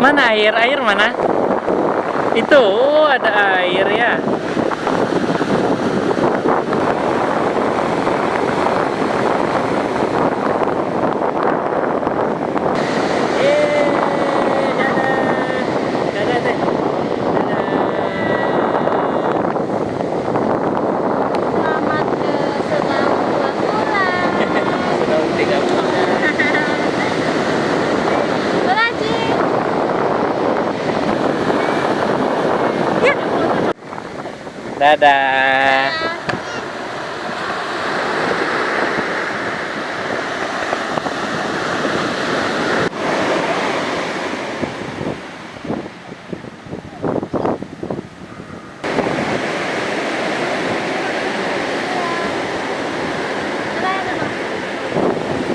Mana air? Air mana? Itu, oh, ada air ya. Dadah, teh. Selamat sedang berpulang. Sudah 3 bulan. Berajin. Dadah.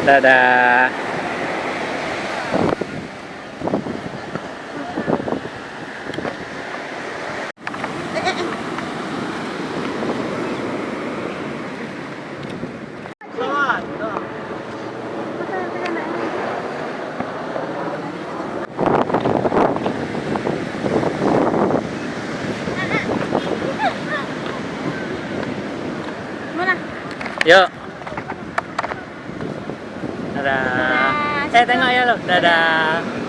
Dadah. Mana? Yuk. Dadah. Tengok ya lo. Dadah.